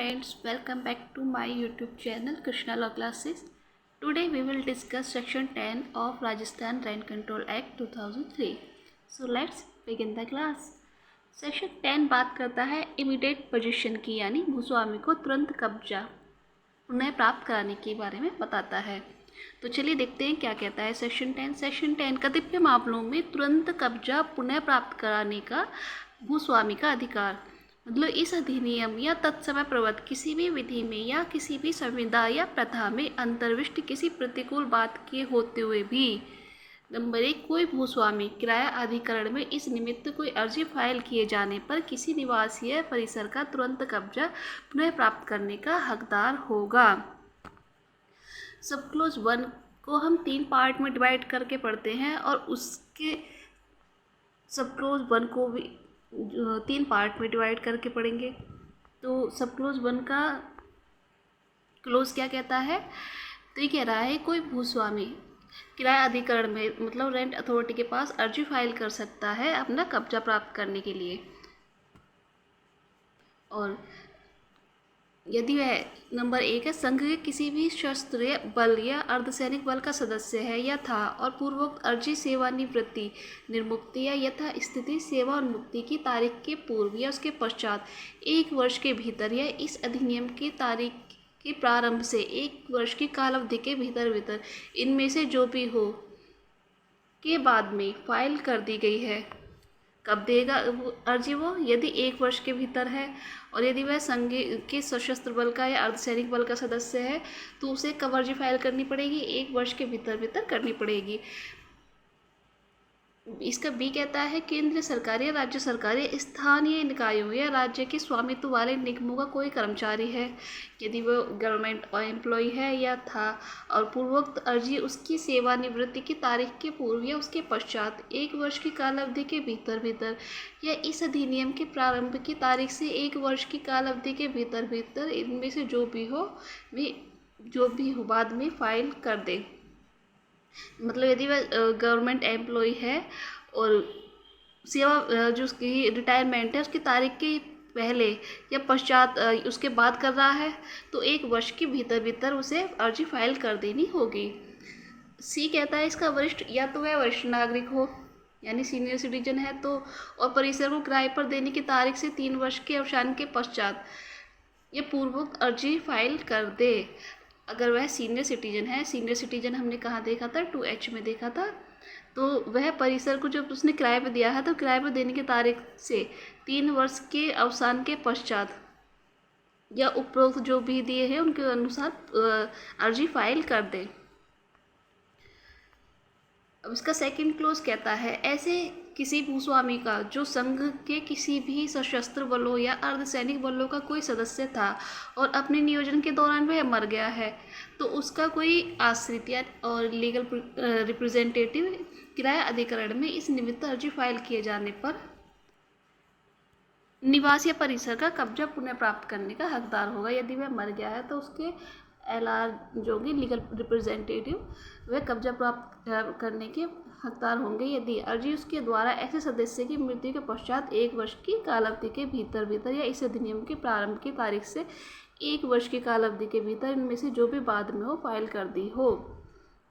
friends, welcome back to my YouTube channel Krishna Law Classes. Today we will discuss section 10 of Rajasthan Rent Control Act 2003. So let's begin the class. Section 10 बात करता है immediate position की, यानी भूस्वामी को तुरंत कब्जा पुनः प्राप्त कराने के बारे में बताता है। तो चलिए देखते हैं क्या कहता है सेक्शन 10। सेक्शन 10 कतिपय मामलों में तुरंत कब्जा पुनः प्राप्त कराने का भूस्वामी का अधिकार, मतलब इस अधिनियम या तत्समय प्रवृत्त किसी भी विधि में या किसी भी संविदा या प्रथा में अंतर्विष्ट किसी प्रतिकूल बात के होते हुए भी नंबर 1, कोई भूस्वामी किराया अधिकरण में इस निमित्त कोई अर्जी फाइल किए जाने पर किसी निवासीय परिसर का तुरंत कब्जा पुनः प्राप्त करने का हकदार होगा। सब क्लोज 1 को हम 3 पार्ट में डिवाइड करके पढ़ते हैं और उसके सब क्लोज 1 को भी 3 पार्ट में डिवाइड करके पढ़ेंगे। तो सब क्लोज 1 का क्लोज क्या कहता है, तो ये कह रहा है कोई भूस्वामी किराया अधिकरण में मतलब रेंट अथॉरिटी के पास अर्जी फाइल कर सकता है अपना कब्जा प्राप्त करने के लिए, और यदि वह नंबर 1 है संघ के किसी भी सशस्त्र बल या अर्धसैनिक बल का सदस्य है या था और पूर्वोक्त अर्जी सेवानिवृत्ति निर्मुक्ति या यथा स्थिति सेवानिवृत्ति की तारीख के पूर्व या उसके पश्चात 1 वर्ष के भीतर या इस अधिनियम की तारीख के प्रारंभ से 1 वर्ष की कालावधि के भीतर इनमें से जो भी हो के बाद में फाइल कर दी गई है। कब देगा अर्जी वो, यदि 1 वर्ष के भीतर है, और यदि वह संघ के सशस्त्र बल का या अर्धसैनिक बल का सदस्य है तो उसे कब अर्जी फाइल करनी पड़ेगी, 1 वर्ष के भीतर करनी पड़ेगी। इसका बी कहता है केंद्र सरकार या राज्य सरकार या स्थानीय निकायों या राज्य के स्वामित्व वाले निगमों का कोई कर्मचारी है, यदि वह गवर्नमेंट एम्प्लॉय है या था और पूर्वोक्त अर्जी उसकी सेवानिवृत्ति की तारीख के पूर्व या उसके पश्चात 1 वर्ष की कालावधि के भीतर या इस अधिनियम के प्रारंभ की तारीख से 1 वर्ष की कालावधि के भीतर इनमें से जो भी हो बाद में फाइल कर दे। मतलब यदि वह गवर्नमेंट एम्प्लॉय है और सेवा जो उसकी रिटायरमेंट है उसकी तारीख के पहले या पश्चात उसके बाद कर रहा है तो 1 वर्ष के भीतर उसे अर्जी फाइल कर देनी होगी। सी कहता है इसका वरिष्ठ या तो वह वरिष्ठ नागरिक हो यानी सीनियर सिटीजन है तो और परिसर को किराए पर देने की तारीख से 3 वर्ष के अवसान के पश्चात ये पूर्वोक्त अर्जी फाइल कर दे। अगर वह सीनियर सिटीजन है, सीनियर सिटीजन हमने कहाँ देखा था, 2H में देखा था, तो वह परिसर को जब उसने किराए पर दिया है तो किराए पर देने की तारीख से 3 वर्ष के अवसान के पश्चात या उपरोक्त जो भी दिए हैं उनके अनुसार अर्जी फाइल कर दे। अब इसका सेकंड क्लोज कहता है ऐसे किसी भूस्वामी का जो संघ के किसी भी सशस्त्र बलों या अर्धसैनिक बलों का कोई सदस्य था और अपने नियोजन के दौरान वह मर गया है तो उसका कोई आश्रित या और लीगल रिप्रेजेंटेटिव किराया अधिकरण में इस निमित्त अर्जी फाइल किए जाने पर निवास या परिसर का कब्जा पुनः प्राप्त करने का हकदार होगा। यदि वह मर गया है तो उसके LR जो होंगे लीगल रिप्रेजेंटेटिव वह कब्जा प्राप्त करने के हकदार होंगे यदि अर्जी उसके द्वारा ऐसे सदस्य की मृत्यु के पश्चात 1 वर्ष की कालावधि के भीतर या इस अधिनियम के प्रारंभ की तारीख से 1 वर्ष की कालावधि के भीतर इनमें से जो भी बाद में हो फाइल कर दी हो।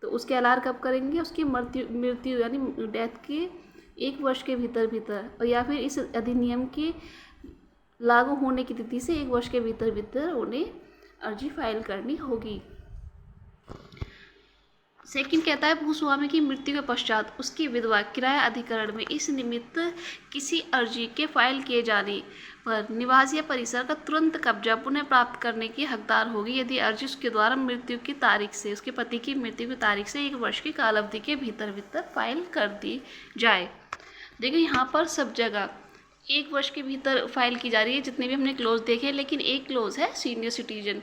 तो उसके LR कब करेंगे, उसकी मृत्यु यानी डेथ के 1 वर्ष के भीतर और या फिर इस अधिनियम के लागू होने की तिथि से 1 वर्ष के भीतर उन्हें अर्जी फाइल करनी होगी। सेकंड कहता है भूस्वामी की मृत्यु के पश्चात उसकी विधवा किराया अधिकरण में इस निमित्त किसी अर्जी के फाइल किए जाने पर निवास या परिसर का तुरंत कब्जा पुनः प्राप्त करने की हकदार होगी यदि अर्जी उसके द्वारा मृत्यु की तारीख से उसके पति की मृत्यु की तारीख से 1 वर्ष की कालावधि के भीतर फाइल कर दी जाए। देखिए यहाँ पर सब जगह 1 वर्ष के भीतर फाइल की जा रही है जितने भी हमने क्लोज देखे, लेकिन एक क्लोज है सीनियर सिटीजन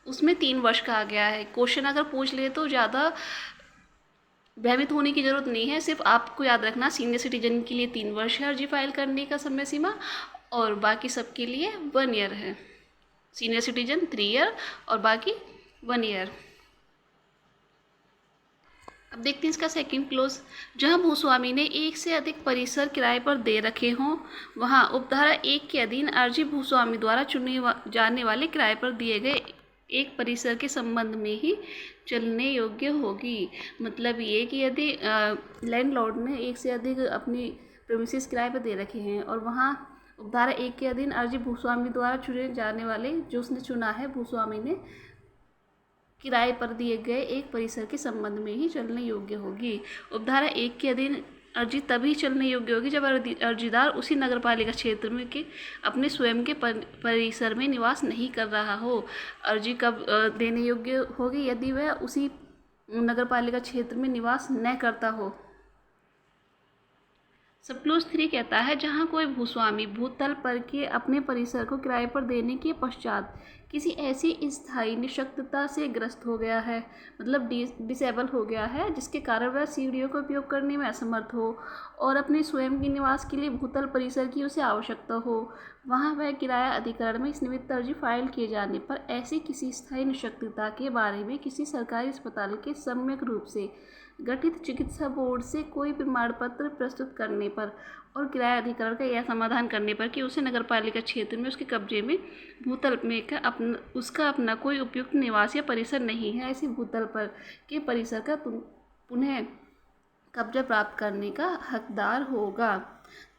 उसमें 3 वर्ष का आ गया है। क्वेश्चन अगर पूछ ले तो ज़्यादा भयभीत होने की ज़रूरत नहीं है, सिर्फ आपको याद रखना सीनियर सिटीजन के लिए 3 वर्ष है अर्जी फाइल करने का समय सीमा और बाकी सब के लिए 1 ईयर है। सीनियर सिटीजन 3 ईयर और बाकी 1 ईयर। अब देखते हैं इसका सेकंड क्लोज। जहां भूस्वामी ने एक से अधिक परिसर किराए पर दे रखे हों, वहां उपधारा 1 के अधीन अर्जी भूस्वामी द्वारा चुने जाने वाले किराए पर दिए गए एक परिसर के संबंध में ही चलने योग्य होगी। मतलब ये कि यदि लैंडलॉर्ड ने एक से अधिक अपनी प्रेमिसेस किराए पर दे रखे हैं और वहाँ उपधारा 1 के अधीन अर्जी भूस्वामी द्वारा चुने जाने वाले, जो उसने चुना है भूस्वामी ने, किराए पर दिए गए एक परिसर के संबंध में ही चलने योग्य होगी। उपधारा 1 के अधीन अर्जी तभी चलने योग्य होगी जब अर्जीदार उसी नगरपालिका क्षेत्र में के अपने स्वयं के परिसर में निवास नहीं कर रहा हो। अर्जी कब देने योग्य होगी? यदि वह उसी नगरपालिका क्षेत्र में निवास न करता हो। सब क्लोज 3 कहता है जहां कोई भूस्वामी भूतल पर के अपने परिसर को किराए पर देने के पश्चात किसी ऐसी स्थायी निशक्तता से ग्रस्त हो गया है, मतलब डिसेबल हो गया है, जिसके कारण वह सीढ़ियों का उपयोग करने में असमर्थ हो और अपने स्वयं के निवास के लिए भूतल परिसर की उसे आवश्यकता हो, वहाँ वह किराया अधिकरण में इस निमित्त अर्जी फाइल किए जाने पर ऐसी किसी स्थायी निशक्तता के बारे में किसी सरकारी अस्पताल के सम्यक रूप से गठित चिकित्सा बोर्ड से कोई प्रमाण पत्र प्रस्तुत करने पर और किराया अधिकरण का यह समाधान करने पर कि उसे नगरपालिका क्षेत्र में उसके कब्जे में भूतल में का उसका अपना कोई उपयुक्त निवास या परिसर नहीं है, ऐसे भूतल पर के परिसर का पुनः कब्जा प्राप्त करने का हकदार होगा।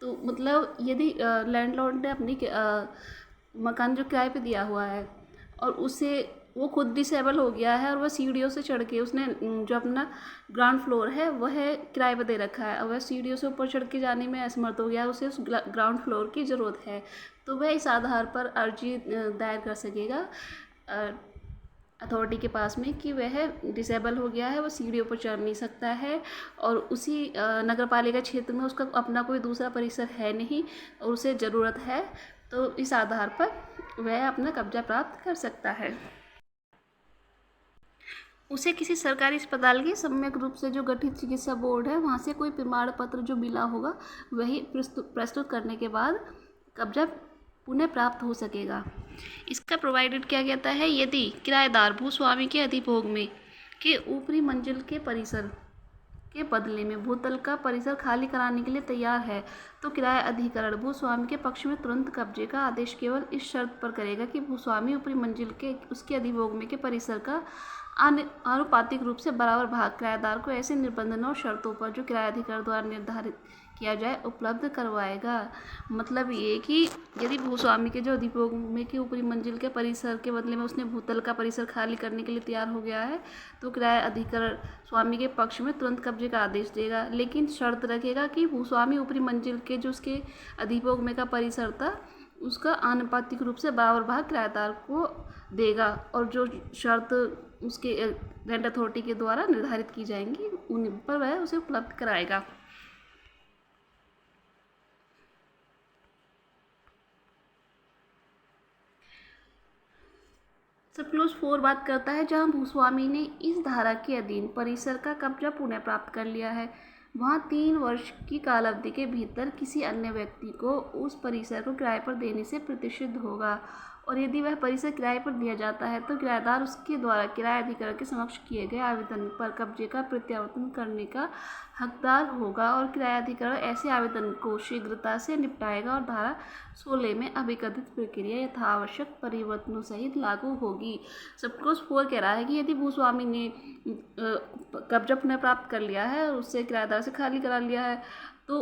तो मतलब यदि लैंडलॉर्ड ने अपनी मकान जो किराए पे दिया हुआ है और उसे वो खुद डिसेबल हो गया है और वह सीढ़ियों से चढ़ के उसने जो अपना ग्राउंड फ्लोर है वह किराए पर दे रखा है और वह सीढ़ियों से ऊपर चढ़ के जाने में असमर्थ हो गया, उसे उस ग्राउंड फ्लोर की ज़रूरत है, तो वह इस आधार पर अर्जी दायर कर सकेगा अथॉरिटी के पास में कि वह डिसेबल हो गया है, वह सीढ़ियों पर चढ़ नहीं सकता है और उसी नगरपालिका क्षेत्र में उसका अपना कोई दूसरा परिसर है नहीं और उसे ज़रूरत है, तो इस आधार पर वह अपना कब्जा प्राप्त कर सकता है। उसे किसी सरकारी अस्पताल के सम्यक रूप से जो गठित चिकित्सा बोर्ड है वहाँ से कोई प्रमाण पत्र जो मिला होगा वही प्रस्तुत करने के बाद कब्जा पुनः प्राप्त हो सकेगा। इसका प्रोवाइडेड क्या कहता है? यदि किराएदार भूस्वामी के अधिभोग में के ऊपरी मंजिल के परिसर के बदले में भूतल का परिसर खाली कराने के लिए तैयार है तो किराया अधिकरण भूस्वामी के पक्ष में तुरंत कब्जे का आदेश केवल इस शर्त पर करेगा कि भूस्वामी ऊपरी मंजिल के उसके अधिभोग में के परिसर का आनुपातिक रूप से बराबर भाग किराएदार को ऐसे निबंधनों और शर्तों पर जो किराया अधिकरण द्वारा निर्धारित किया जाए उपलब्ध करवाएगा। मतलब ये कि यदि भूस्वामी के जो अधिभोग में के ऊपरी मंजिल के परिसर के बदले में उसने भूतल का परिसर खाली करने के लिए तैयार हो गया है तो किराया अधिकरण स्वामी के पक्ष में तुरंत कब्जे का आदेश देगा, लेकिन शर्त रखेगा कि भूस्वामी ऊपरी मंजिल के जो उसके अधिभोग में का परिसर था उसका आनुपातिक रूप से बराबर भाग किराएदार को देगा और जो शर्त उसके रेंट अथॉरिटी के द्वारा निर्धारित की जाएंगी उन पर वह उसे उपलब्ध कराएगा। सब क्लोज 4 बात करता है जहां भूस्वामी ने इस धारा के अधीन परिसर का कब्जा पुनः प्राप्त कर लिया है वहाँ 3 वर्ष की कालावधि के भीतर किसी अन्य व्यक्ति को उस परिसर को किराए पर देने से प्रतिषिद्ध होगा और यदि वह परिसर किराए पर दिया जाता है तो किराएदार उसके द्वारा किराया अधिकरण के समक्ष किए गए आवेदन पर कब्जे का प्रत्यावर्तन करने का हकदार होगा और किराया अधिकरण ऐसे आवेदन को शीघ्रता से निपटाएगा और धारा 16 में अभिकथित प्रक्रिया यथावश्यक परिवर्तनों सहित लागू होगी। सब क्लोज 4 कह रहा है कि यदि भूस्वामी ने कब्जा पुनः प्राप्त कर लिया है और उससे किराएदार से खाली करा लिया है तो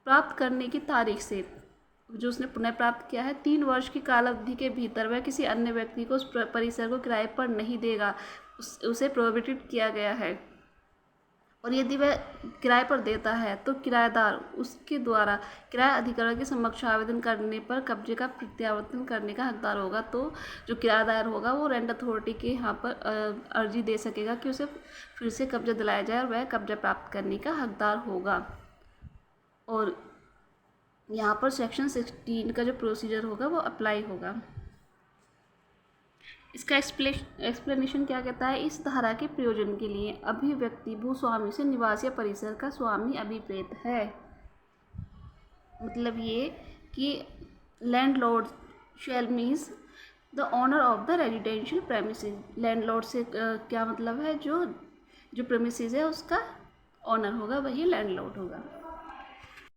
प्राप्त करने की तारीख से जो उसने पुनः प्राप्त किया है 3 वर्ष की कालावधि के भीतर वह किसी अन्य व्यक्ति को उस परिसर को किराए पर नहीं देगा, उसे प्रोहिबिटेड किया गया है। और यदि वह किराए पर देता है तो किराएदार उसके द्वारा किराया अधिकरण के समक्ष आवेदन करने पर कब्जे का प्रत्यावर्तन करने का हकदार होगा। तो जो किराएदार होगा वो रेंट अथॉरिटी के यहाँ पर अर्जी दे सकेगा कि उसे फिर से कब्जा दिलाया जाए और वह कब्जा प्राप्त करने का हकदार होगा। और यहाँ पर सेक्शन 16 का जो प्रोसीजर होगा वो अप्लाई होगा। इसका एक्सप्लेनेशन क्या कहता है? इस धारा के प्रयोजन के लिए अभिव्यक्ति भूस्वामी से निवास या परिसर का स्वामी अभिप्रेत है। मतलब ये कि landlord shall means the owner of the residential premises. Landlord से क्या मतलब है? जो जो प्रेमिसेस है उसका ऑनर होगा वही लैंडलॉर्ड होगा।